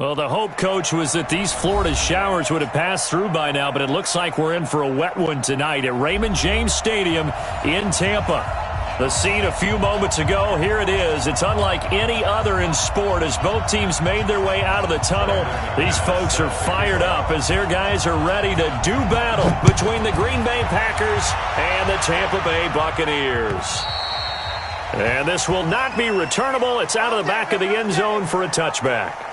Well, the hope, Coach, was that these Florida showers would have passed through by now, but it looks like we're in for a wet one tonight at Raymond James Stadium in Tampa. The scene a few moments ago, here it is. It's unlike any other in sport as both teams made their way out of the tunnel. These folks are fired up as their guys are ready to do battle between the Green Bay Packers and the Tampa Bay Buccaneers. And this will not be returnable. It's out of the back of the end zone for a touchback.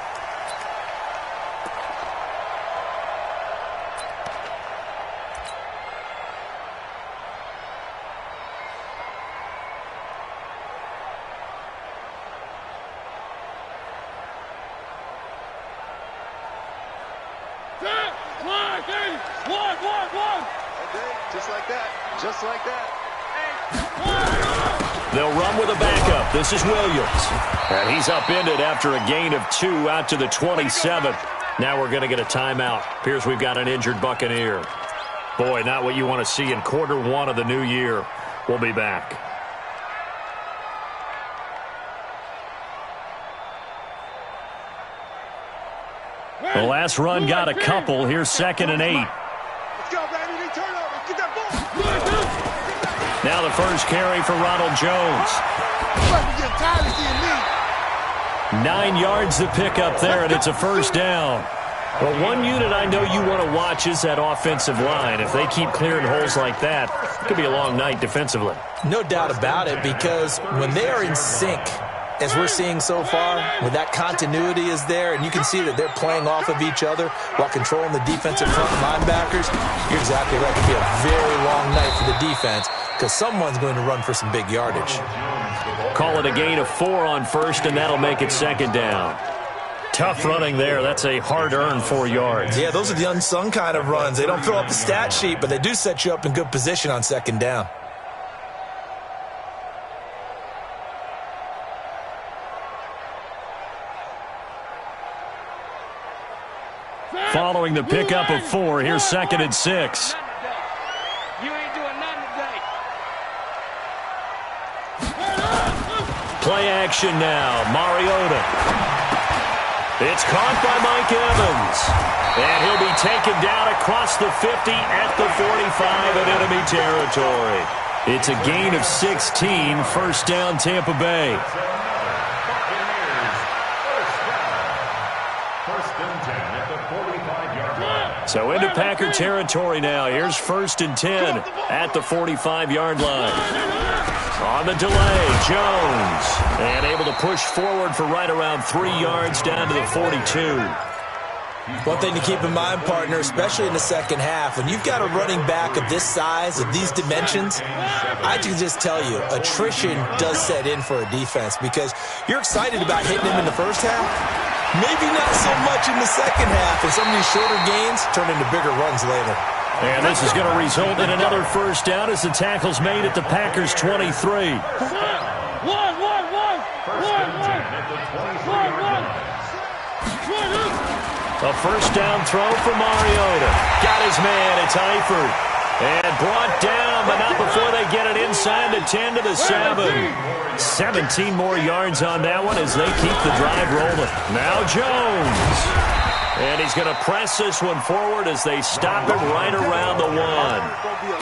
Just like that. They'll run with a backup. This is Williams. And he's upended after a gain of 2 out to the 27. Now we're going to get a timeout. Appears we've got an injured Buccaneer. Boy, not what you want to see in quarter one of the new year. We'll be back. The last run got a couple. Here's 2nd and 8. Let's go, baby. Turnover. Get that ball. Now the first carry for Ronald Jones. 9 yards to pick up there, and it's a first down. Well, one unit I know you want to watch is that offensive line. If they keep clearing holes like that, it could be a long night defensively. No doubt about it, because when they are in sync, as we're seeing so far, when that continuity is there, and you can see that they're playing off of each other while controlling the defensive front linebackers, you're exactly right. It could be a very long night for the defense because someone's going to run for some big yardage. Call it a gain of 4 on first, and that'll make it 2nd down. Tough running there. That's a hard-earned 4 yards. Yeah, those are the unsung kind of runs. They don't fill up the stat sheet, but they do set you up in good position on 2nd down. Following the pickup of 4, here's 2nd and 6. You ain't doing nothing today. Play action now. Mariota. It's caught by Mike Evans. And he'll be taken down across the 50 at the 45 in enemy territory. It's a gain of 16, first down Tampa Bay. So into Packer territory now. Here's 1st and 10 at the 45-yard line. On the delay, Jones. And able to push forward for right around 3 yards down to the 42. One thing to keep in mind, partner, especially in the second half, when you've got a running back of this size, of these dimensions, I can just tell you, attrition does set in for a defense because you're excited about hitting him in the first half. Maybe not so much in the second half, and some of these shorter gains turn into bigger runs later. And this is going to result in another first down as the tackle's made at the Packers' 23. A first down throw for Mariota. Got his man, it's Eifert. And brought down, but not before they get it inside the 10 to the 7. 17 more yards on that one as they keep the drive rolling. Now Jones. And he's going to press this one forward as they stop it right around the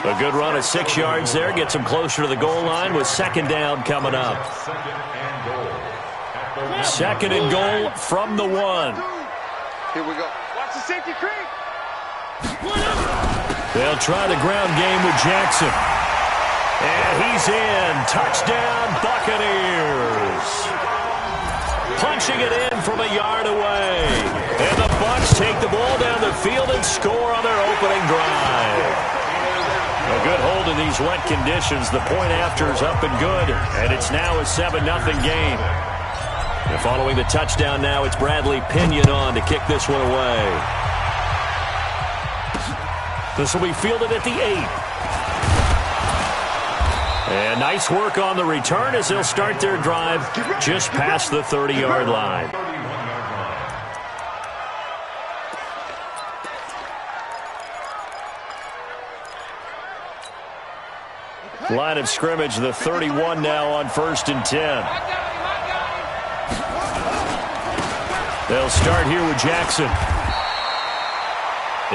1. A good run of 6 yards there. Gets him closer to the goal line with 2nd down coming up. 2nd and goal from the 1. Here we go. Watch the safety creep. They'll try the ground game with Jackson. And he's in. Touchdown, Buccaneers. Punching it in from a yard away. And the Bucs take the ball down the field and score on their opening drive. A good hold in these wet conditions. The point after is up and good. And it's now a 7-0 game. And following the touchdown now, it's Bradley Pinion on to kick this one away. This will be fielded at the 8. And nice work on the return as they'll start their drive just past the 30-yard line. Line of scrimmage, the 31 now on 1st and 10. They'll start here with Jackson.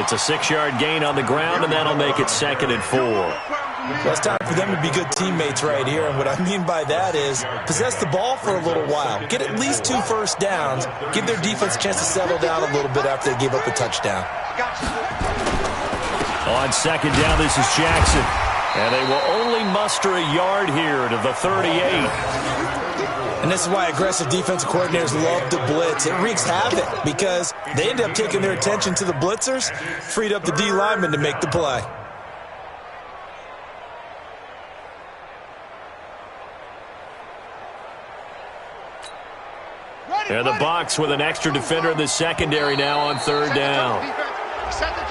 It's a 6-yard gain on the ground, and that'll make it 2nd and 4. Well, it's time for them to be good teammates right here, and what I mean by that is possess the ball for a little while, get at least 2 first downs, give their defense a chance to settle down a little bit after they gave up a touchdown. On 2nd down, this is Jackson, and they will only muster a yard here to the 38. And this is why aggressive defensive coordinators love to blitz. It wreaks havoc because they end up taking their attention to the blitzers, freed up the D lineman to make the play. And the box with an extra defender in the secondary now on 3rd down.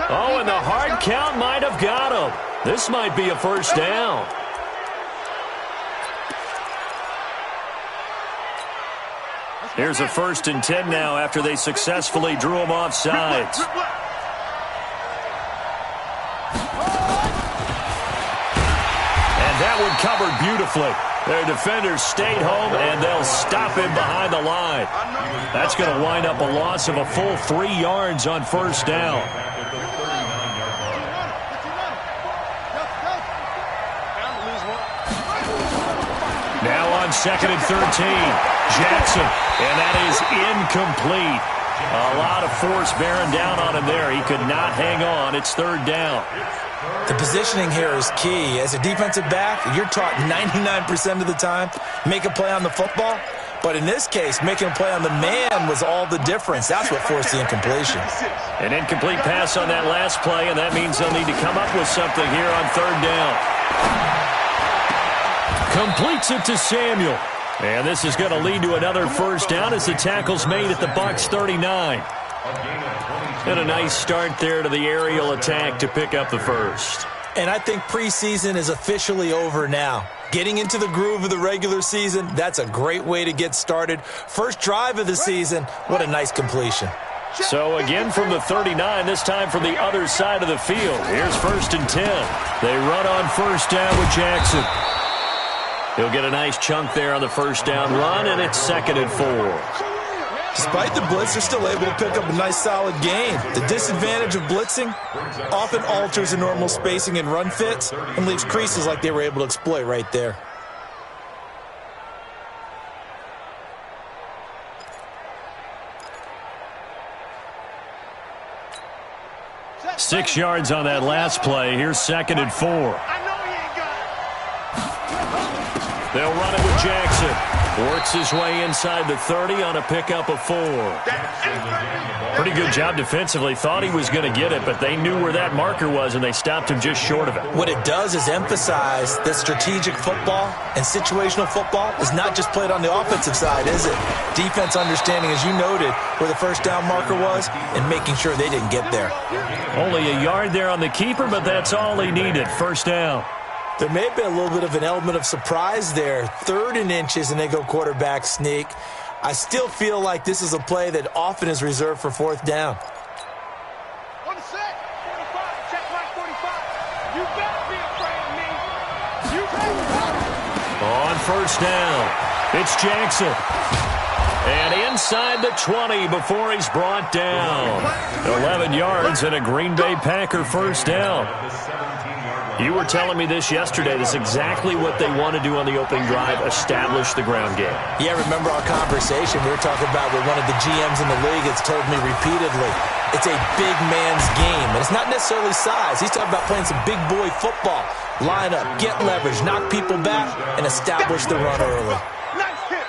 Oh, and the hard count might have got him. This might be a first down. Here's a 1st and 10 now after they successfully drew him off sides. And that one covered beautifully. Their defenders stayed home, and they'll stop him behind the line. That's going to wind up a loss of a full 3 yards on 1st down. Now on 2nd and 13. Jackson, and that is incomplete. A lot of force bearing down on him there. He could not hang on. It's 3rd down. The positioning here is key. As a defensive back, you're taught 99% of the time, make a play on the football. But in this case, making a play on the man was all the difference. That's what forced the incompletion. An incomplete pass on that last play, and that means they'll need to come up with something here on 3rd down. Completes it to Samuel. And this is going to lead to another first down as the tackle's made at the Bucs 39. And a nice start there to the aerial attack to pick up the first. And I think preseason is officially over now. Getting into the groove of the regular season, that's a great way to get started. First drive of the season, what a nice completion. So again from the 39, this time from the other side of the field. Here's 1st and 10. They run on 1st down with Jackson. He'll get a nice chunk there on the 1st down run, and it's 2nd and 4. Despite the blitz, they're still able to pick up a nice solid gain. The disadvantage of blitzing often alters the normal spacing and run fits and leaves creases like they were able to exploit right there. Six yards on that last play. Here's 2nd and 4. They'll run it with Jackson. Works his way inside the 30 on a pickup of 4. Pretty good job defensively. Thought he was going to get it, but they knew where that marker was, and they stopped him just short of it. What it does is emphasize that strategic football and situational football is not just played on the offensive side, is it? Defense understanding, as you noted, where the 1st down marker was and making sure they didn't get there. Only a yard there on the keeper, but that's all he needed. 1st down. There may have been a little bit of an element of surprise there. 3rd and inches, and they go quarterback sneak. I still feel like this is a play that often is reserved for 4th down. On the set, 45, check line 45. You better be afraid of me. You better. On 1st down, it's Jackson. And inside the 20 before he's brought down. 11 yards and a Green Bay Packer 1st down. You were telling me this yesterday. This is exactly what they want to do on the opening drive, establish the ground game. Yeah, remember our conversation we were talking about with one of the GMs in the league that's told me repeatedly, it's a big man's game. And it's not necessarily size. He's talking about playing some big boy football. Line up, get leverage, knock people back, and establish the run early.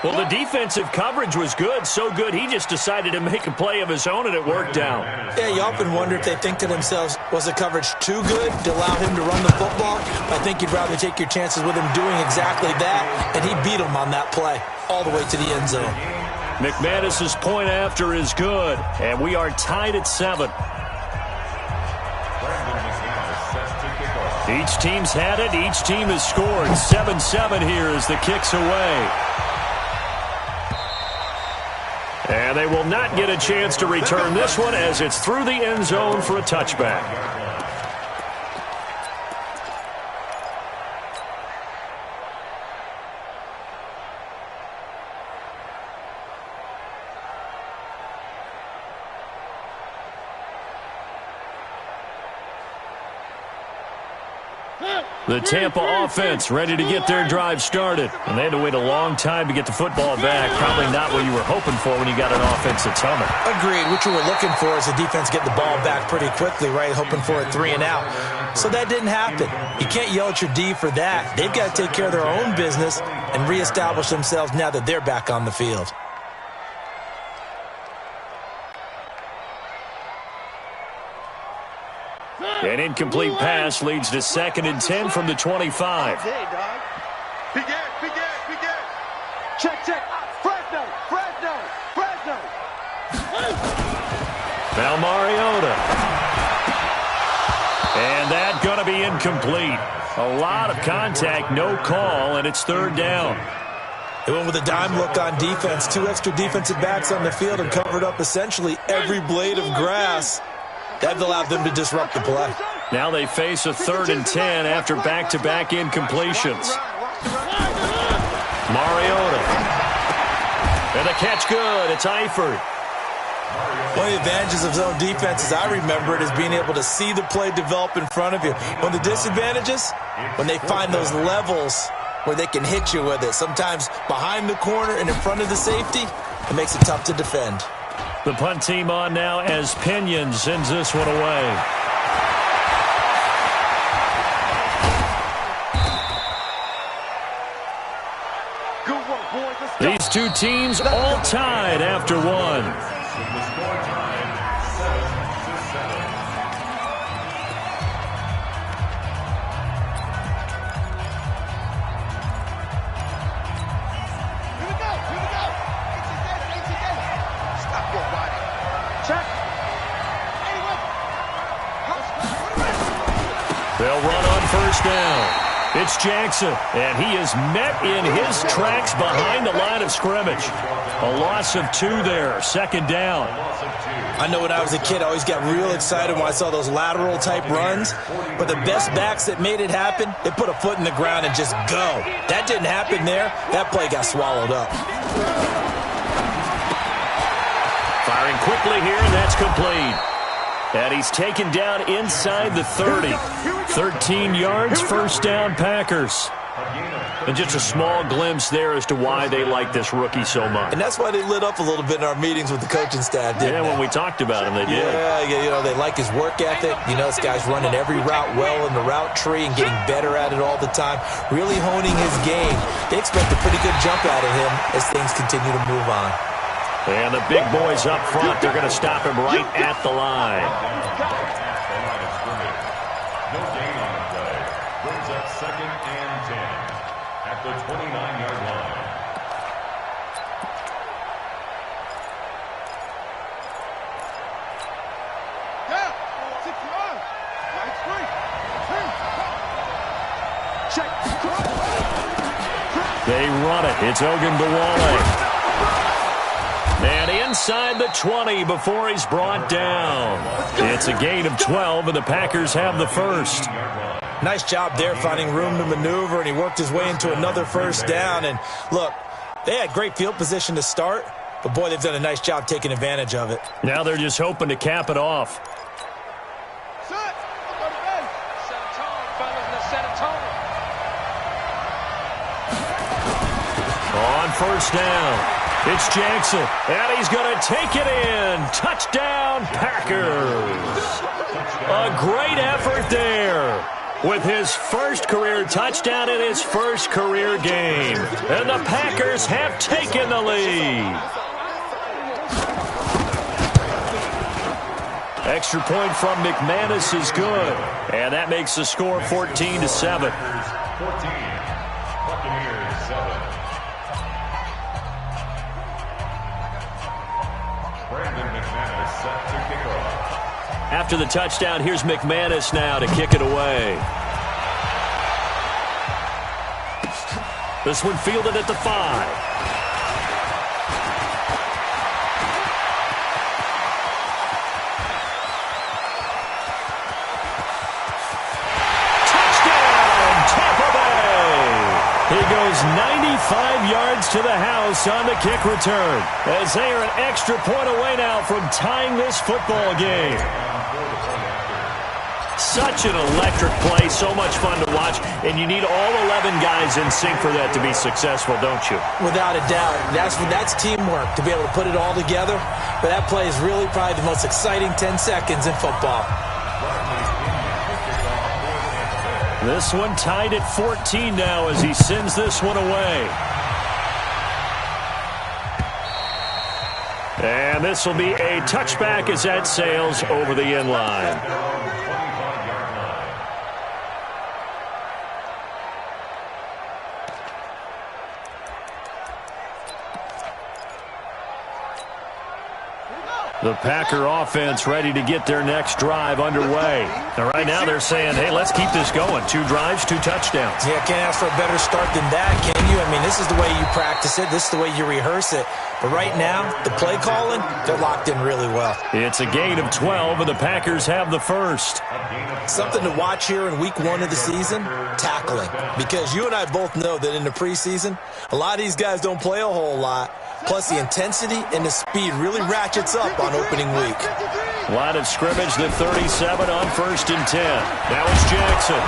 Well, the defensive coverage was good, so good he just decided to make a play of his own, and it worked out. Yeah, you often wonder if they think to themselves, was the coverage too good to allow him to run the football? I think you'd rather take your chances with him doing exactly that, and he beat him on that play all the way to the end zone. McManus's point after is good, and we are tied at 7. Each team's had it. Each team has scored. 7-7 here as the kick's away. And they will not get a chance to return this one as it's through the end zone for a touchback. The Tampa offense ready to get their drive started. And they had to wait a long time to get the football back. Probably not what you were hoping for when you got an offense that's humming. Agreed. What you were looking for is the defense get the ball back pretty quickly, right? Hoping for a 3 and out. So that didn't happen. You can't yell at your D for that. They've got to take care of their own business and reestablish themselves now that they're back on the field. An incomplete pass leads to 2nd and 10 from the 25. Hey, dog. Begin. Check. Fresno. Now Mariota. And that going to be incomplete. A lot of contact, no call, and it's 3rd down. They went with a dime look on defense. 2 extra defensive backs on the field and covered up essentially every blade of grass. That allowed them to disrupt the play. Now they face a 3rd and 10 after back-to-back incompletions. Mariota. And the catch good. It's Eifert. One of the advantages of zone defense, as I remember it, is being able to see the play develop in front of you. One of the disadvantages, when they find those levels where they can hit you with it, sometimes behind the corner and in front of the safety, it makes it tough to defend. The punt team on now as Pinion sends this one away. Good work, boys. Let's go. These two teams all tied after one. They'll run on 1st down. It's Jackson, and he is met in his tracks behind the line of scrimmage. A loss of 2 there, 2nd down. I know when I was a kid, I always got real excited when I saw those lateral-type runs. But the best backs that made it happen, they put a foot in the ground and just go. That didn't happen there. That play got swallowed up. Firing quickly here, and that's complete. And he's taken down inside the 30. 13 yards, 1st down, Packers. And just a small glimpse there as to why they like this rookie so much. And that's why they lit up a little bit in our meetings with the coaching staff, didn't they? When we talked about him, they did. Yeah, they like his work ethic. This guy's running every route well in the route tree and getting better at it all the time, really honing his game. They expect a pretty good jump out of him as things continue to move on. And the big boys up front, they're going to stop him right at the line. No gain on the play. Brings up 2nd and 10 at the 29-yard line. They run it. It's Ogunbowale. And inside the 20 before he's brought down. It's a gain of 12, and the Packers have the 1st. Nice job there finding room to maneuver, and he worked his way into another 1st down. And look, they had great field position to start, but boy, they've done a nice job taking advantage of it. Now they're just hoping to cap it off. On 1st down. It's Jackson, and he's going to take it in. Touchdown, Packers. A great effort there with his 1st career touchdown in his 1st career game. And the Packers have taken the lead. Extra point from McManus is good, and that makes the score 14-7. 14. Buccaneers 7. Set to kick off. After the touchdown, here's McManus now to kick it away. This one fielded at the 5. He goes 95 yards to the house on the kick return, as they are an extra point away now from tying this football game. Such an electric play, so much fun to watch, and you need all 11 guys in sync for that to be successful, don't you? Without a doubt. That's teamwork, to be able to put it all together. But that play is really probably the most exciting 10 seconds in football. This one tied at 14 now as he sends this one away. And this will be a touchback as that sails over the end line. The Packer offense ready to get their next drive underway. Now, right now they're saying, hey, let's keep this going. 2 drives, 2 touchdowns. Yeah, can't ask for a better start than that, can you? I mean, this is the way you practice it. This is the way you rehearse it. But right now, the play calling, they're locked in really well. It's a gain of 12, and the Packers have the first. Something to watch here in week 1 of the season, tackling. Because you and I both know that in the preseason, a lot of these guys don't play a whole lot. Plus, the intensity and the speed really ratchets up on opening week. Line of scrimmage, the 37 on 1st and 10. Now it's Jackson.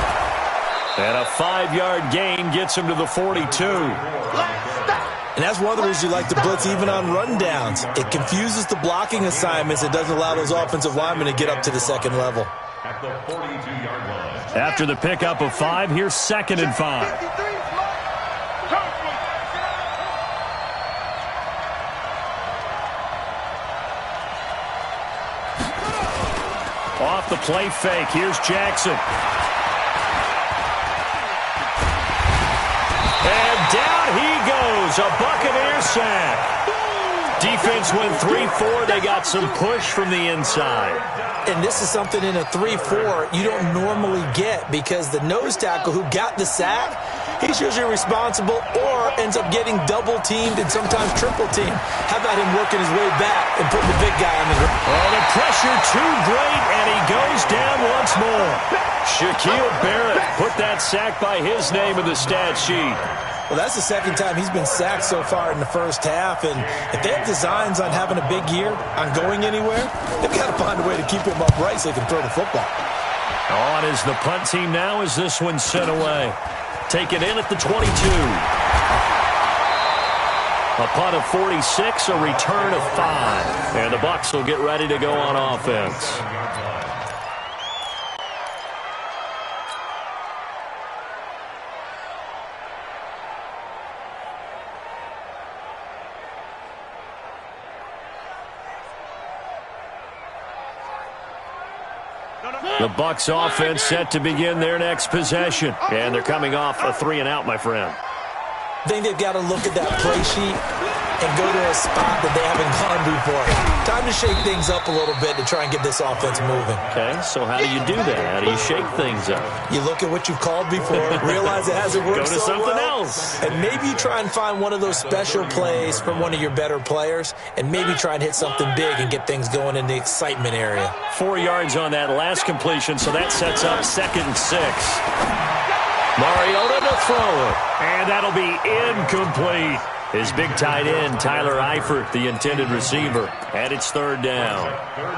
And a 5-yard gain gets him to the 42. And that's one of the reasons you like to blitz even on rundowns. It confuses the blocking assignments. It doesn't allow those offensive linemen to get up to the second level. At the 42-yard line. After the pickup of 5, here's 2nd and 5. Off the play fake, here's Jackson. And down he goes, a Buccaneer sack. Defense went 3-4. They got some push from the inside. And this is something in a 3-4 you don't normally get because the nose tackle who got the sack, he's usually responsible or ends up getting double-teamed and sometimes triple-teamed. How about him working his way back and putting the big guy on the ground? Oh, the pressure too great, and he goes down once more. Shaquille Barrett put that sack by his name in the stat sheet. Well, that's the second time he's been sacked so far in the first half, and if they have designs on having a big year, on going anywhere, they've got to find a way to keep him upright so they can throw the football. On is the punt team now as this one's sent away. Taken in at the 22. A punt of 46, a return of 5. And the Bucs will get ready to go on offense. The Bucs offense set to begin their next possession. And they're coming off a 3-and-out, my friend. I think they've got to look at that play sheet and go to a spot that they haven't gone before. Time to shake things up a little bit to try and get this offense moving. Okay, so how do you do that? How do you shake things up? You look at what you've called before, realize it hasn't worked Go to so something well, else. and maybe you try and find one of those special plays from one of your better players, and maybe try and hit something big and get things going in the excitement area. 4 yards on that last completion, so that sets up 2nd and 6. Mariota to throw it, and that'll be incomplete. His big tight end, Tyler Eifert, the intended receiver, and it's 3rd down.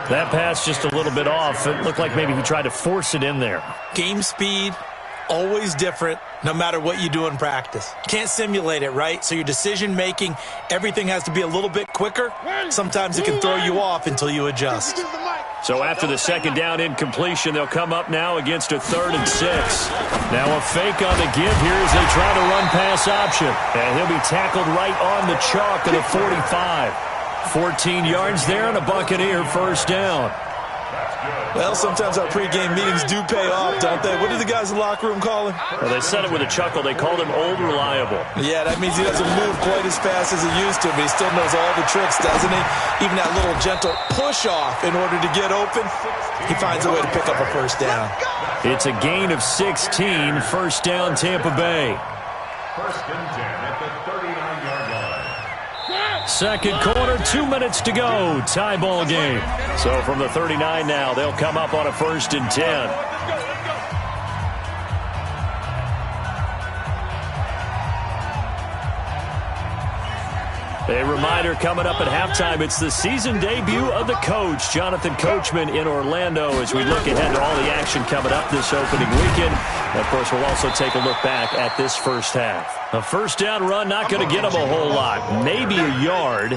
That pass just a little bit off. It looked like maybe he tried to force it in there. Game speed, always different, no matter what you do in practice. Can't simulate it, right? So your decision-making, everything has to be a little bit quicker. Sometimes it can throw you off until you adjust. So after the 2nd down incompletion, they'll come up now against a 3rd and 6. Now a fake on the give here as they try to run pass option. And he'll be tackled right on the chalk at a 45. 14 yards there and a Buccaneer 1st down. Well, sometimes our pregame meetings do pay off, don't they? What do the guys in the locker room call him? Well, they said it with a chuckle. They called him Old Reliable. Yeah, that means he doesn't move quite as fast as he used to, but he still knows all the tricks, doesn't he? Even that little gentle push-off in order to get open, he finds a way to pick up a 1st down. It's a gain of 16, 1st down Tampa Bay. 1st and 10 at the 39-yard line. Second quarter, 2 minutes to go. Tie ball game. So from the 39 now, they'll come up on a 1st and 10. A reminder coming up at halftime, it's the season debut of the coach, Jonathan Coachman, in Orlando, as we look ahead to all the action coming up this opening weekend. And of course, we'll also take a look back at this first half. A first down run, not going to get them a whole lot. Maybe a yard.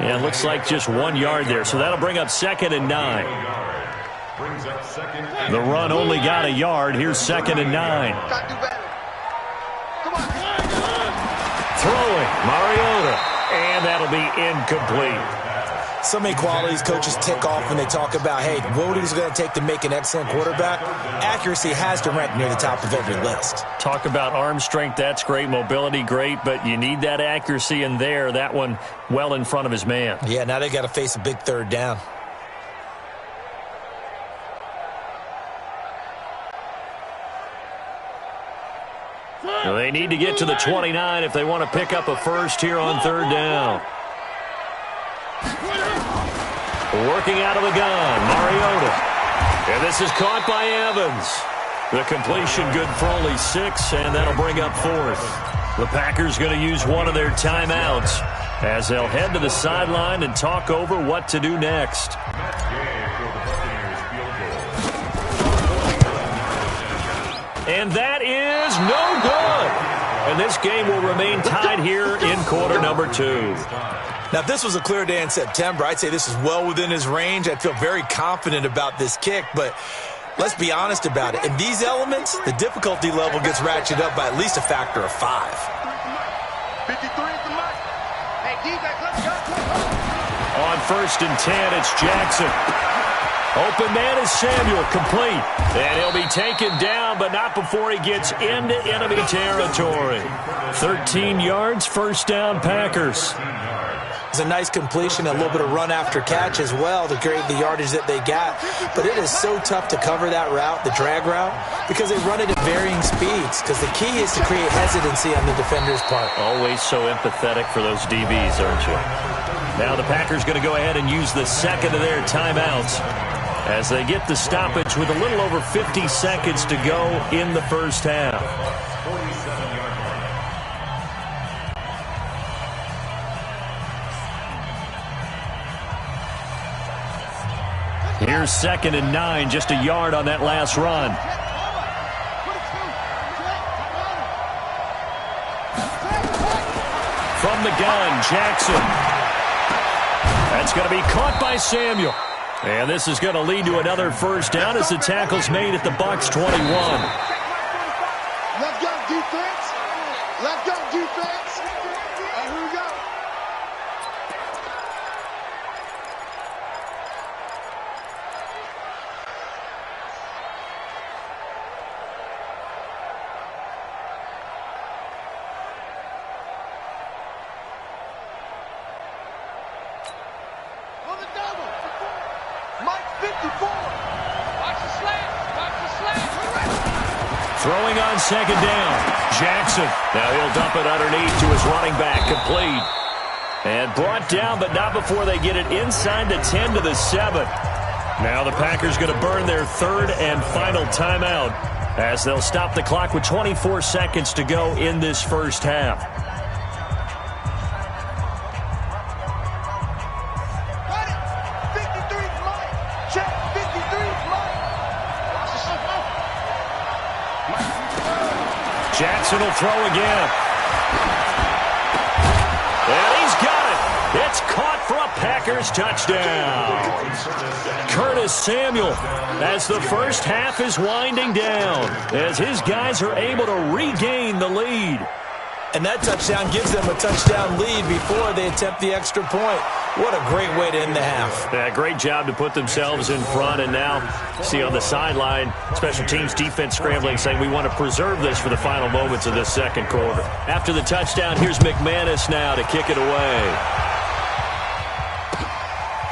And it looks like just 1 yard there. So that'll bring up 2nd and 9. The run only got a yard. Here's 2nd and 9. Throwing, Mariota. And that'll be incomplete. So many qualities coaches tick off when they talk about, hey, what is it going to take to make an excellent quarterback? Accuracy has to rank near the top of every list. Talk about arm strength, that's great. Mobility, great. But you need that accuracy in there. That one well in front of his man. Yeah, now they got to face a big 3rd down. They need to get to the 29 if they want to pick up a first here on 3rd down. Working out of the gun, Mariota. And this is caught by Evans. The completion good for only 6, and that'll bring up 4th. The Packers going to use one of their timeouts as they'll head to the sideline and talk over what to do next. And that is no good. And this game will remain tied here in quarter number 2. Now, if this was a clear day in September, I'd say this is well within his range. I'd feel very confident about this kick, but let's be honest about it. In these elements, the difficulty level gets ratcheted up by at least a factor of 5. 53 at the mark. Hey, D-back, let's go. On 1st and 10, it's Jackson. Open man is Samuel, complete. And he'll be taken down, but not before he gets into enemy territory. 13 yards, 1st down, Packers. It's a nice completion, a little bit of run after catch as well to create the yardage that they got. But it is so tough to cover that route, the drag route, because they run it at varying speeds. Because the key is to create hesitancy on the defender's part. Always so empathetic for those DBs, aren't you? Now the Packers going to go ahead and use the 2nd of their timeouts as they get the stoppage with a little over 50 seconds to go in the first half. Here's 2nd and 9, just a yard on that last run. From the gun, Jackson. That's going to be caught by Samuel. And this is going to lead to another first down as the tackle's made at the Bucs 21. Let's go, defense. Let's go, defense. And here we go. On the double. Mike 54. Watch the slant. Watch the slant. Throwing on 2nd down. Jackson. Now he'll dump it underneath to his running back. Complete. And brought down, but not before they get it inside the 10 to the 7. Now the Packers going to burn their 3rd and final timeout as they'll stop the clock with 24 seconds to go in this first half. Jackson will throw again. And he's got it. It's caught for a Packers touchdown. Curtis Samuel, as the first half is winding down, as his guys are able to regain the lead. And that touchdown gives them a touchdown lead before they attempt the extra point. What a great way to end the half. Yeah, great job to put themselves in front. And now, see on the sideline, special teams defense scrambling, saying we want to preserve this for the final moments of this second quarter. After the touchdown, here's McManus now to kick it away.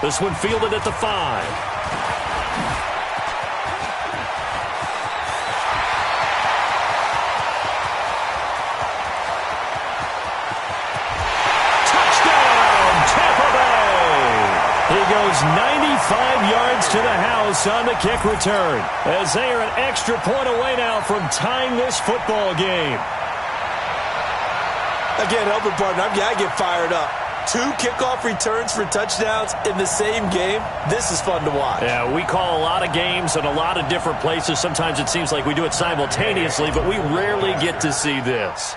This one fielded at the 5. Goes 95 yards to the house on the kick return, as they are an extra point away now from tying this football game. Again, helping partner, I get fired up. 2 kickoff returns for touchdowns in the same game. This is fun to watch. Yeah, we call a lot of games in a lot of different places. Sometimes it seems like we do it simultaneously, but we rarely get to see this.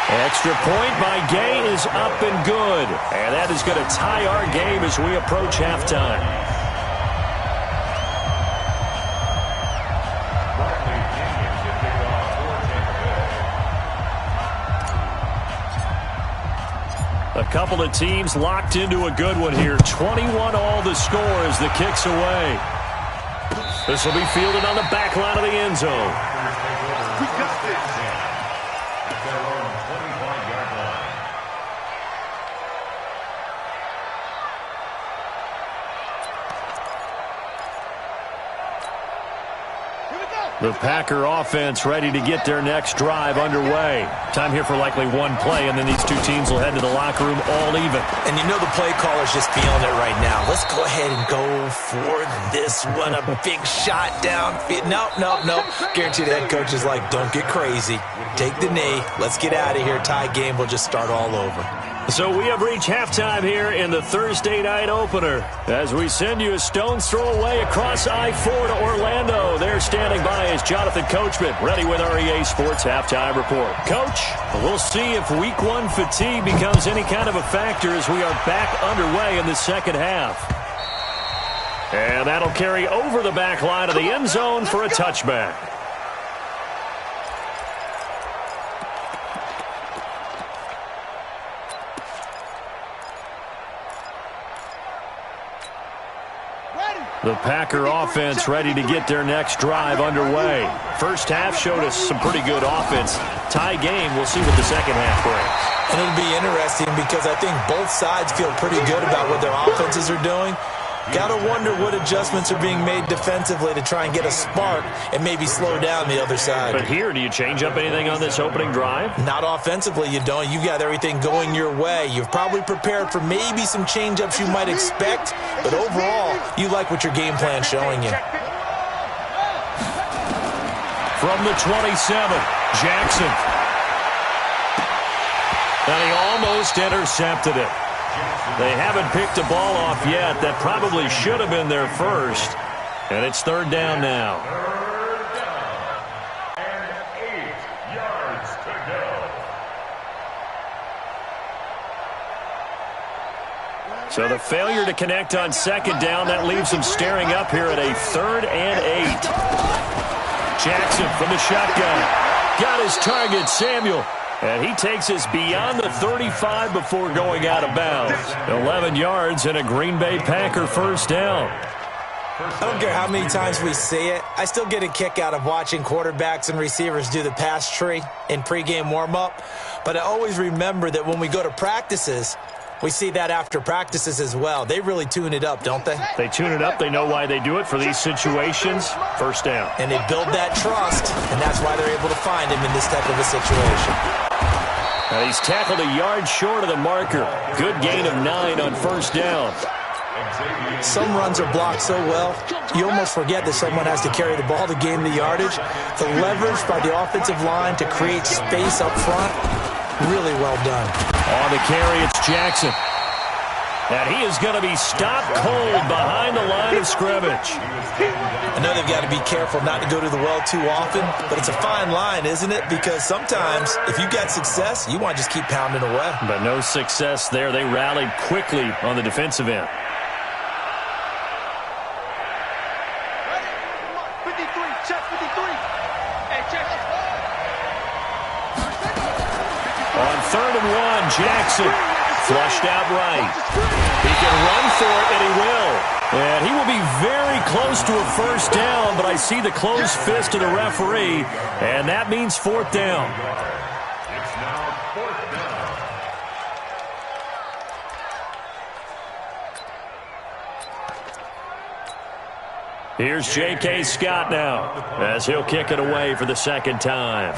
Extra point by Gay is up and good. And that is going to tie our game as we approach halftime. A couple of teams locked into a good one here. 21 all the score as the kick's away. This will be fielded on the back line of the end zone. We got this. At their own 25-yard line. The Packer offense ready to get their next drive underway. Time here for likely one play, and then these two teams will head to the locker room all even. And you know the play caller's just feeling it right now. Let's go ahead and go for this one. A big shot downfield. Nope. Guarantee the head coach is like, don't get crazy. Take the knee. Let's get out of here. Tie game. We'll just start all over. So we have reached halftime here in the Thursday night opener as we send you a stone's throw away across I-4 to Orlando. There standing by is Jonathan Coachman, ready with our EA Sports Halftime Report. Coach, we'll see if Week 1 fatigue becomes any kind of a factor as we are back underway in the second half. And that'll carry over the back line of the end zone for a touchback. The Packer offense ready to get their next drive underway. First half showed us some pretty good offense. Tie game, we'll see what the second half brings. And it'll be interesting because I think both sides feel pretty good about what their offenses are doing. Got to wonder what adjustments are being made defensively to try and get a spark and maybe slow down the other side. But here, do you change up anything on this opening drive? Not offensively, you don't. You got everything going your way. You've probably prepared for maybe some change-ups you might expect, but overall, you like what your game plan's showing you. From the 27, Jackson. And he almost intercepted it. They haven't picked a ball off yet. That probably should have been their first. And it's third down now. Third down. And 8 yards to go. So the failure to connect on second down, that leaves them staring up here at a 3rd and 8. Jackson from the shotgun. Got his target, Samuel. And he takes us beyond the 35 before going out of bounds. 11 yards and a Green Bay Packer first down. I don't care how many times we see it. I still get a kick out of watching quarterbacks and receivers do the pass tree in pregame warm-up. But I always remember that when we go to practices, we see that after practices as well. They really tune it up, don't they? They tune it up. They know why they do it for these situations. First down. And they build that trust, and that's why they're able to find him in this type of a situation. And he's tackled a yard short of the marker. Good gain of 9 on first down. Some runs are blocked so well, you almost forget that someone has to carry the ball to gain the yardage. The leverage by the offensive line to create space up front, really well done. On the carry, it's Jackson. And he is going to be stopped cold behind the line of scrimmage. I know they've got to be careful not to go to the well too often, but it's a fine line, isn't it? Because sometimes, if you got success, you want to just keep pounding away. But no success there. They rallied quickly on the defensive end. 53, check 53. Hey, check. On 3rd and 1, Jackson flushed out right. He can run for it, and he will. And he will be very close to a first down, but I see the closed fist of the referee, and that means 4th down. It's now 4th down. Here's J.K. Scott now, as he'll kick it away for the second time.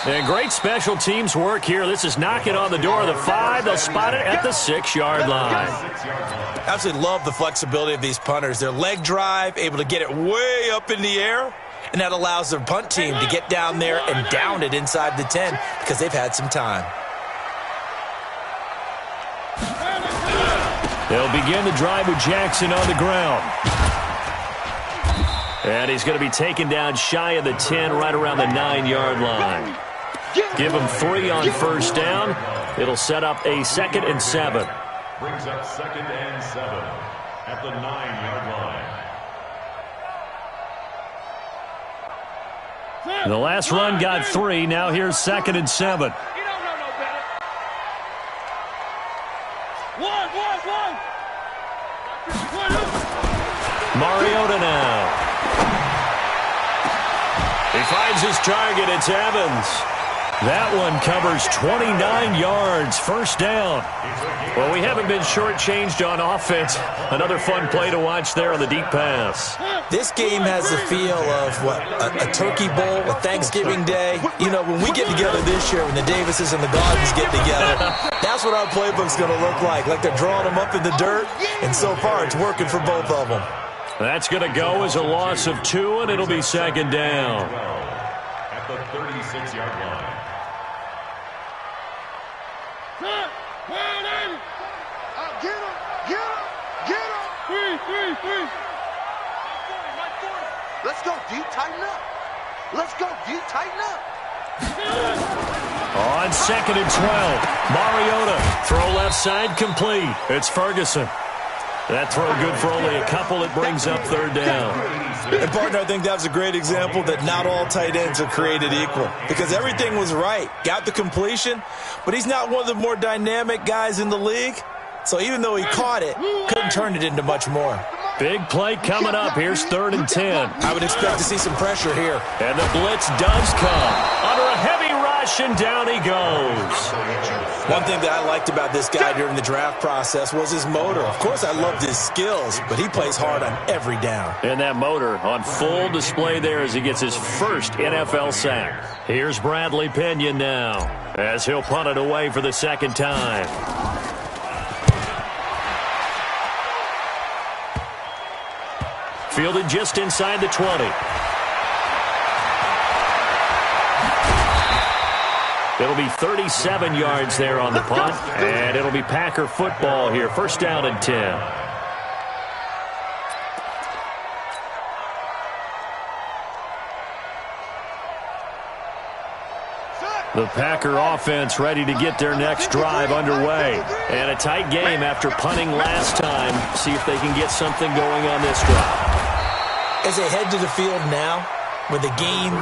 And great special teams work here. This is knocking on the door of the 5. They'll spot it at the 6-yard line. Absolutely love the flexibility of these punters. Their leg drive, able to get it way up in the air, and that allows their punt team to get down there and down it inside the 10 because they've had some time. They'll begin the drive with Jackson on the ground. And he's going to be taken down shy of the 10, right around the 9-yard line. Give him 3 on first down. It'll set up a 2nd and 7. Brings up 2nd and 7 at the 9-yard line. The last run got 3. Now here's 2nd and 7. You don't know no better. One. Mariota now. He finds his target. It's Evans. That one covers 29 yards. First down. Well, we haven't been shortchanged on offense. Another fun play to watch there on the deep pass. This game has the feel of, a turkey bowl, a Thanksgiving day. You know, when we get together this year, when the Davises and the Gardens get together, that's what our playbook's going to look like. Like they're drawing them up in the dirt, and so far it's working for both of them. That's going to go as a loss of 2, and it'll be 2nd down. At the 36-yard line. Get him. 3. Let's go, D. Tighten up. On 2nd and 12, Mariota. Throw left side, complete. It's Ferguson. That throw good for only a couple. It brings up 3rd down. And, partner, I think that's a great example that not all tight ends are created equal because everything was right. Got the completion, but he's not one of the more dynamic guys in the league. So even though he caught it, couldn't turn it into much more. Big play coming up. Here's 3rd and 10. I would expect to see some pressure here. And the blitz does come. Under a heavy rush, and down he goes. One thing that I liked about this guy during the draft process was his motor. Of course, I loved his skills, but he plays hard on every down. And that motor on full display there as he gets his first NFL sack. Here's Bradley Pinion now as he'll punt it away for the 2nd time. Fielded just inside the 20. It'll be 37 yards there on the punt, and it'll be Packer football here. First down and 10. The Packer offense ready to get their next drive underway. And a tight game after punting last time. See if they can get something going on this drive. As they head to the field now, with the game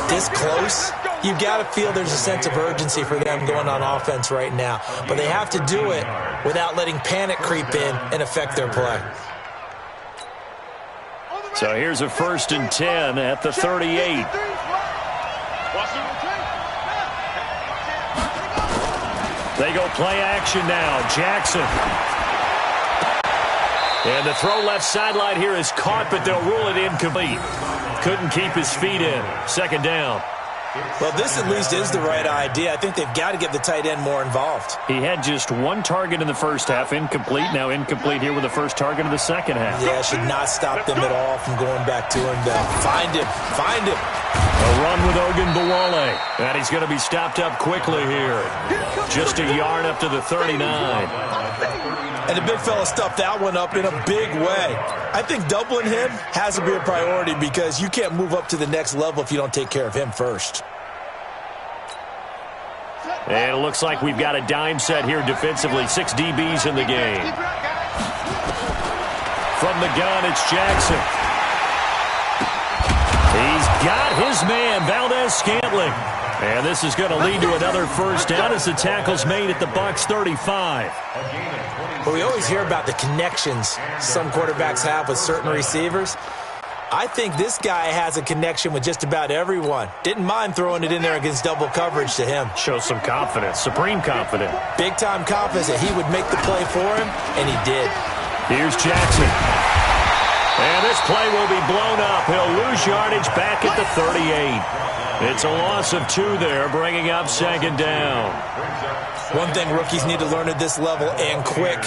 this close, you've got to feel there's a sense of urgency for them going on offense right now. But they have to do it without letting panic creep in and affect their play. So here's a 1st and 10 at the 38. They go play action now. Jackson. And the throw left sideline here is caught, but they'll rule it incomplete. Couldn't keep his feet in. 2nd down. Well, this at least is the right idea. I think they've got to get the tight end more involved. He had just 1 target in the first half, incomplete. Now incomplete here with the first target of the second half. Yeah, should not stop them at all from going back to him, though. Find him. A run with Ogunbowale. And he's going to be stopped up quickly here. Just a yard up to the 39. And the big fella stuffed that one up in a big way. I think doubling him has to be a priority because you can't move up to the next level if you don't take care of him first. And it looks like we've got a dime set here defensively. 6 DBs in the game. From the gun, it's Jackson. He's got his man, Valdez-Scantling. And this is going to lead to another first down as the tackle's made at the Bucs 35. Well, we always hear about the connections some quarterbacks have with certain receivers. I think this guy has a connection with just about everyone. Didn't mind throwing it in there against double coverage to him. Shows some confidence, supreme confidence. Big-time confidence that he would make the play for him, and he did. Here's Jackson. And this play will be blown up. He'll lose yardage back at the 38. It's a loss of 2 there, bringing up second down. One thing rookies need to learn at this level, and quick,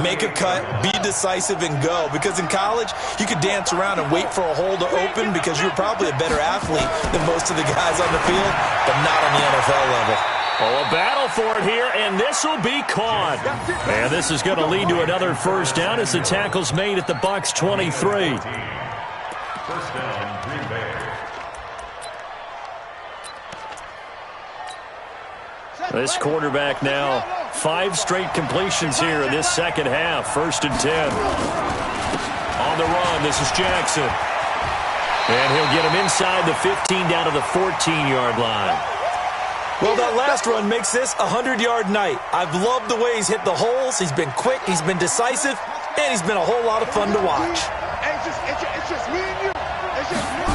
make a cut, be decisive, and go. Because in college, you could dance around and wait for a hole to open because you're probably a better athlete than most of the guys on the field, but not on the NFL level. Oh, a battle for it here, and this will be caught. And this is going to lead to another first down as the tackle's made at the Bucs 23. First down, Green Bay. This quarterback now, 5 straight completions here in this second half. First and 10. On the run, this is Jackson. And he'll get him inside the 15 down to the 14-yard line. Well, that last run makes this a 100-yard night. I've loved the way he's hit the holes. He's been quick, he's been decisive, and he's been a whole lot of fun to watch. It's just me and you. It's just me.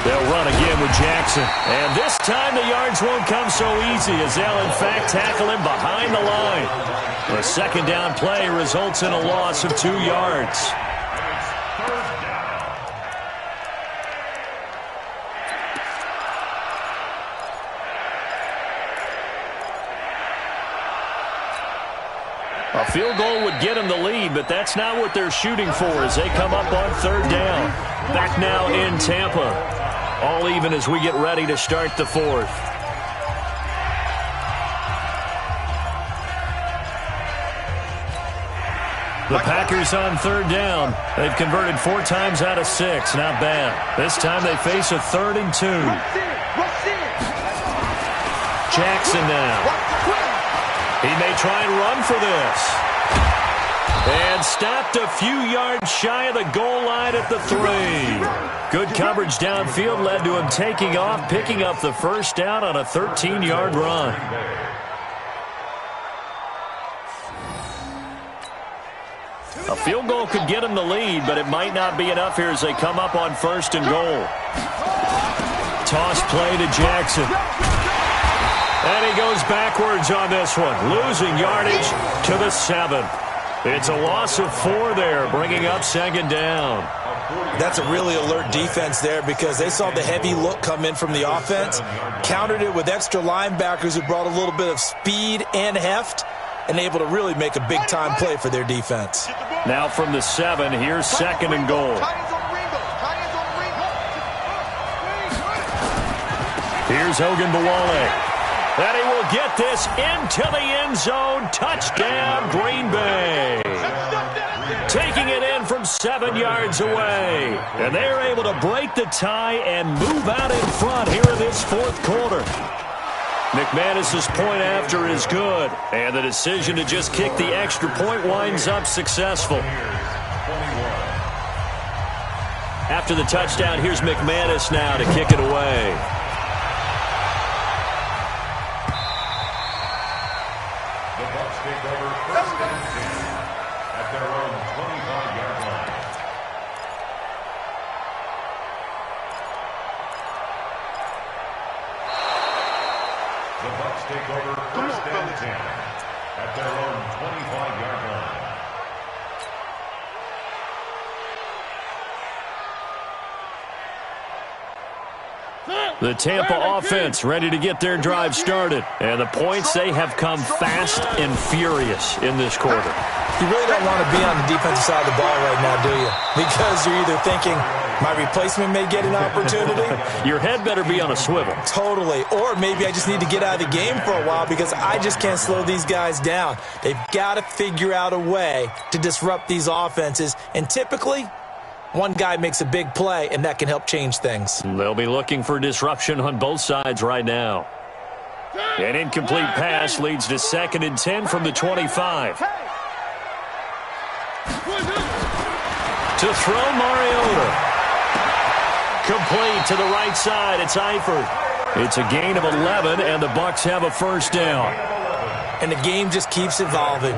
They'll run again with Jackson. And this time the yards won't come so easy as they'll, in fact, tackle him behind the line. The second down play results in a loss of 2 yards. A field goal would get them the lead, but that's not what they're shooting for as they come up on third down. Back now in Tampa. All even as we get ready to start the fourth. The Packers on third down. They've converted 4 times out of 6. Not bad. This time they face a 3rd and 2. Jackson now. He may try and run for this. And stopped a few yards shy of the goal line at the 3. Good coverage downfield led to him taking off, picking up the first down on a 13-yard run. A field goal could get him the lead, but it might not be enough here as they come up on 1st and goal. Toss play to Jackson. And he goes backwards on this one, losing yardage to the 7. It's a loss of 4 there, bringing up second down. That's a really alert defense there because they saw the heavy look come in from the offense, countered it with extra linebackers who brought a little bit of speed and heft, and able to really make a big-time play for their defense. Now from the 7, here's 2nd and goal. Here's Hogan Bawale. And he will get this into the end zone. Touchdown, Green Bay. Taking it in from 7 yards away. And they're able to break the tie and move out in front here in this 4th quarter. McManus's point after is good. And the decision to just kick the extra point winds up successful. After the touchdown, here's McManus now to kick it away. The Tampa offense ready to get their drive started. And the points, they have come fast and furious in this quarter. You really don't want to be on the defensive side of the ball right now, do you? Because you're either thinking, my replacement may get an opportunity. Your head better be on a swivel. Totally. Or maybe I just need to get out of the game for a while because I just can't slow these guys down. They've got to figure out a way to disrupt these offenses. And typically, one guy makes a big play, and that can help change things. They'll be looking for disruption on both sides right now. An incomplete pass leads to 2nd and 10 from the 25. To throw, Mariota. Complete to the right side. It's Eifert. It's a gain of 11, and the Bucs have a first down. And the game just keeps evolving.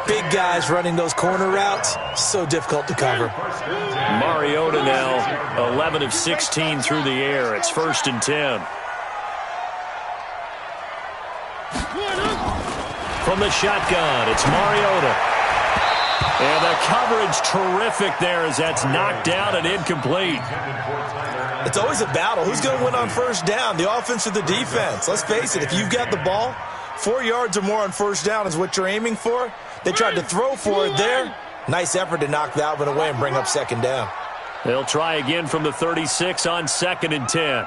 Big guys running those corner routes, so difficult to cover. Mariota now 11 of 16 through the air. It's 1st and 10. From the shotgun, it's Mariota. And the coverage terrific there as that's knocked down and incomplete. It's always a battle. Who's going to win on first down, the offense or the defense? Let's face it, if you've got the ball, 4 yards or more on first down is what you're aiming for. They tried to throw for it there. Nice effort to knock that one away and bring up second down. They'll try again from the 36 on 2nd and 10.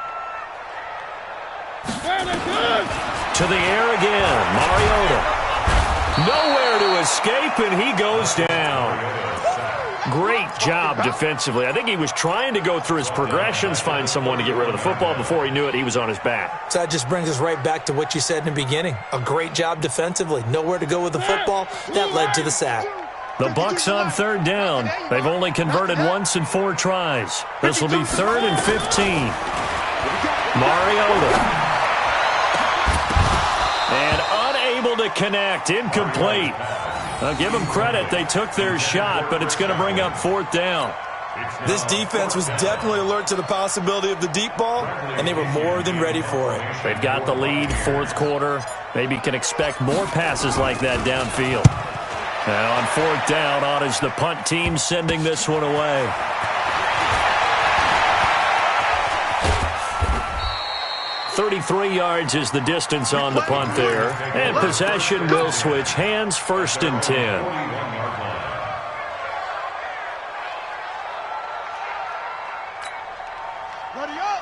To the air again, Mariota. Nowhere to escape, and he goes down. Great job defensively. I think he was trying to go through his progressions, find someone to get rid of the football. Before he knew it, he was on his back. So that just brings us right back to what you said in the beginning. A great job defensively. Nowhere to go with the football. That led to the sack. The Bucs on 3rd down. They've only converted once in 4 tries. This will be 3rd and 15. Mariota. And unable to connect. Incomplete. I'll give them credit. They took their shot, but it's going to bring up 4th down. This defense was definitely alert to the possibility of the deep ball, and they were more than ready for it. They've got the lead, 4th quarter. Maybe can expect more passes like that downfield. And on 4th down, on is the punt team sending this one away. .33 yards is the distance on the punt there. And possession will switch hands, 1st and 10.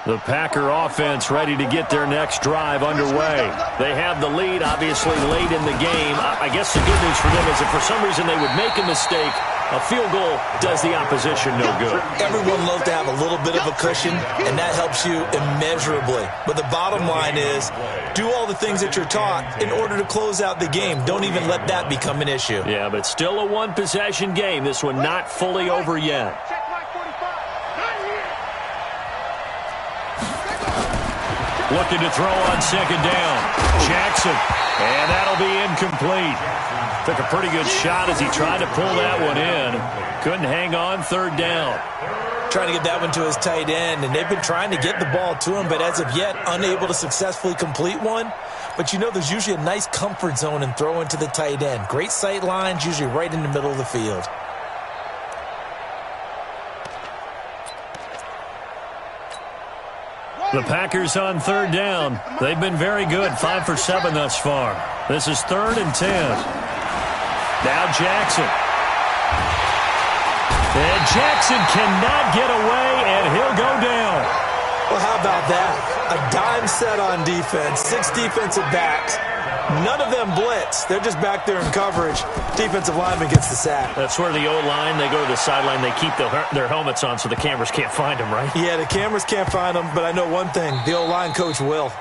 The Packer offense ready to get their next drive underway. They have the lead, obviously, late in the game. I guess the good news for them is if for some reason they would make a mistake, a field goal does the opposition no good. Everyone loves to have a little bit of a cushion, and that helps you immeasurably. But the bottom line is, do all the things that you're taught in order to close out the game. Don't even let that become an issue. Yeah, but still a one-possession game. This one not fully over yet. Looking to throw on 2nd down. Jackson. And that'll be incomplete. Took a pretty good shot as he tried to pull that one in. Couldn't hang on 3rd down. Trying to get that one to his tight end, and they've been trying to get the ball to him, but as of yet, unable to successfully complete one. But you know there's usually a nice comfort zone in throwing to the tight end. Great sight lines, usually right in the middle of the field. The Packers on 3rd down. They've been very good, 5 for 7 thus far. This is 3rd and 10. Now Jackson. And Jackson cannot get away, and he'll go down. Well, how about that? A dime set on defense, 6 defensive backs. None of them blitz. They're just back there in coverage. Defensive lineman gets the sack. That's where the O-line, they go to the sideline, they keep their helmets on so the cameras can't find them, right? Yeah, the cameras can't find them, but I know one thing. The O-line coach will.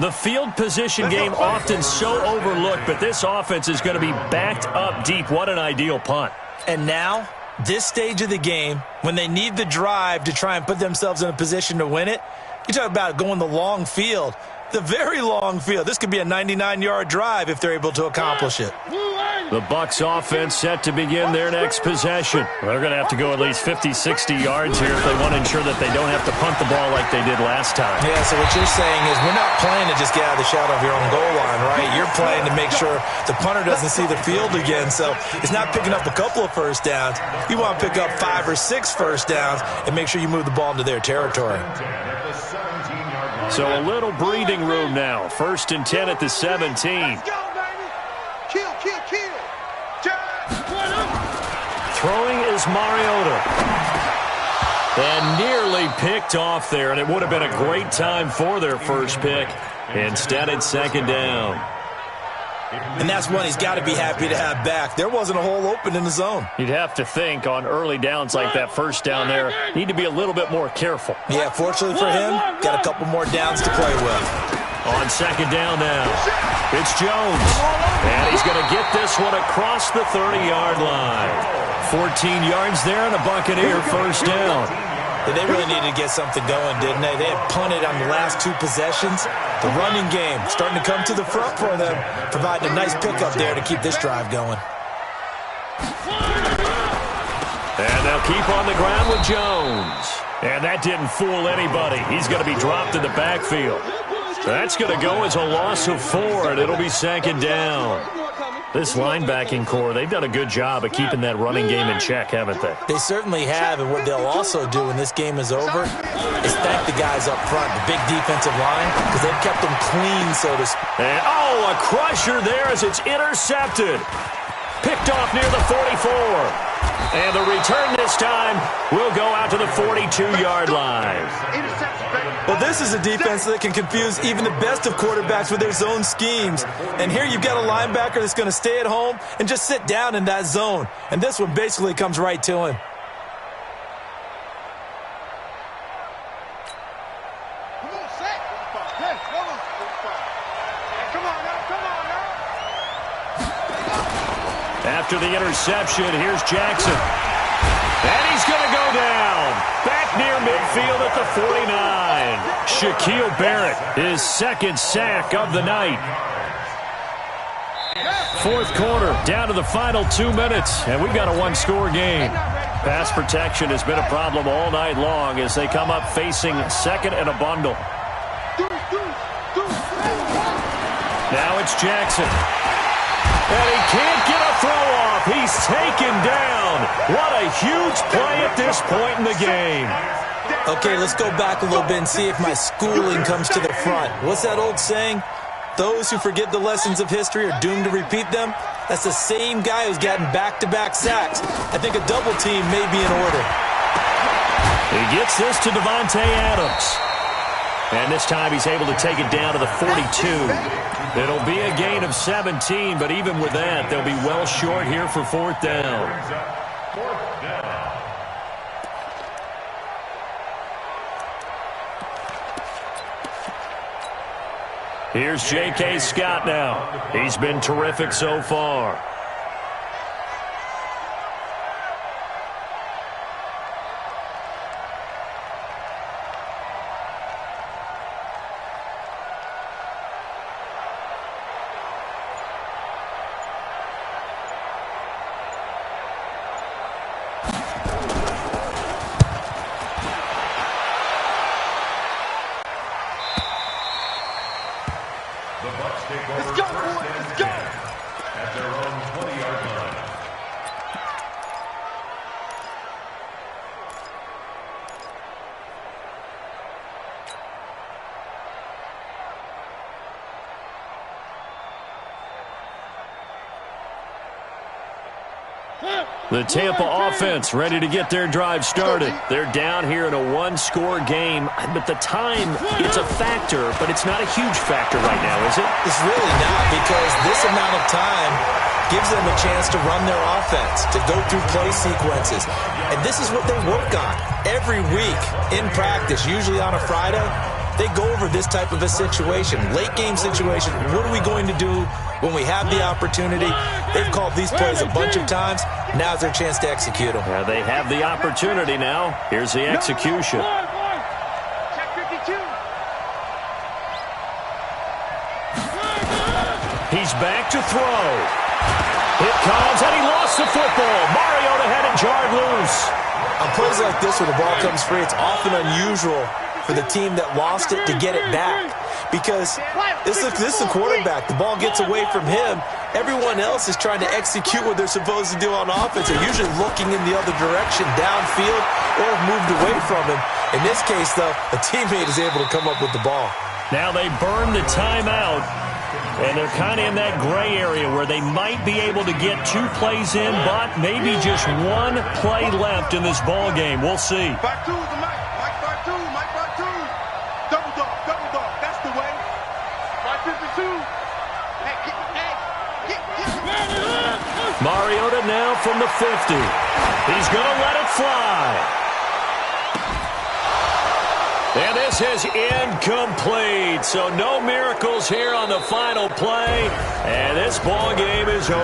The field position game often so overlooked, but this offense is going to be backed up deep. What an ideal punt. And now, this stage of the game, when they need the drive to try and put themselves in a position to win it, you talk about going the long field. The very long field. This could be a 99-yard drive if they're able to accomplish it. The Bucs offense set to begin their next possession. They're going to have to go at least 50, 60 yards here if they want to ensure that they don't have to punt the ball like they did last time. Yeah, so what you're saying is we're not playing to just get out of the shadow of your own goal line, right? You're playing to make sure the punter doesn't see the field again. So it's not picking up a couple of first downs. You want to pick up 5 or 6 first downs and make sure you move the ball into their territory. So a little breathing room now. 1st and 10 at the 17. Let's go, baby. Kill, kill, kill. Throwing is Mariota. And nearly picked off there, and it would have been a great time for their first pick. Instead, it's 2nd down. And that's one he's got to be happy to have back. There wasn't a hole open in the zone. You'd have to think on early downs like that, first down there, need to be a little bit more careful. Yeah, fortunately for him, got a couple more downs to play with. On 2nd down now, it's Jones. And he's going to get this one across the 30-yard line. 14 yards there and a Buccaneer first down. They really needed to get something going, didn't they? They had punted on the last 2 possessions. The running game starting to come to the front for them, providing a nice pickup there to keep this drive going. And they'll keep on the ground with Jones. And that didn't fool anybody. He's going to be dropped in the backfield. That's going to go as a loss of 4, and it'll be 2nd down. This linebacking core, they've done a good job of keeping that running game in check, haven't they? They certainly have, and what they'll also do when this game is over is thank the guys up front, the big defensive line, because they've kept them clean, so to speak. And, oh, a crusher there as it's intercepted. Picked off near the 44. And the return this time will go out to the 42-yard line. Well, this is a defense that can confuse even the best of quarterbacks with their zone schemes. And here you've got a linebacker that's going to stay at home and just sit down in that zone. And this one basically comes right to him. After the interception, here's Jackson. And he's going to go down. Back near midfield at the 49. Shaquille Barrett, his second sack of the night. Fourth quarter, down to the final 2 minutes, and we've got a one-score game. Pass protection has been a problem all night long as they come up facing second and a bundle. Now it's Jackson. And he can't get a throw off. He's taken down. What a huge play at this point in the game. Okay, let's go back a little bit and see if my schooling comes to the front. What's that old saying? Those who forget the lessons of history are doomed to repeat them. That's the same guy who's gotten back-to-back sacks. I think a double team may be in order. He gets this to Devontae Adams. And this time he's able to take it down to the 42. It'll be a gain of 17, but even with that, they'll be well short here for fourth down. Here's J.K. Scott now. He's been terrific so far. The Tampa offense ready to get their drive started. They're down here in a one-score game, but the time, it's a factor, but it's not a huge factor right now, is it? It's really not, because this amount of time gives them a chance to run their offense, to go through play sequences. And this is what they work on every week in practice, usually on a Friday. They go over this type of a situation, late game situation. What are we going to do when we have the opportunity? They've called these plays a bunch of times. Now's their chance to execute them. Yeah, they have the opportunity now. Here's the execution. He's back to throw. It comes, and he lost the football. Mariota had it jarred loose. On plays like this where the ball comes free, it's often unusual for the team that lost it to get it back. Because this is the quarterback. The ball gets away from him. Everyone else is trying to execute what they're supposed to do on offense. They're usually looking in the other direction, downfield, or moved away from him. In this case, though, a teammate is able to come up with the ball. Now they burn the timeout, and they're kind of in that gray area where they might be able to get 2 plays in, but maybe just 1 play left in this ball game. We'll see. Back two, Mike. Mike back two. Double dog. That's the way. 552. Mariota now from the 50. He's going to let it fly. And this is incomplete. So no miracles here on the final play. And this ball game is over.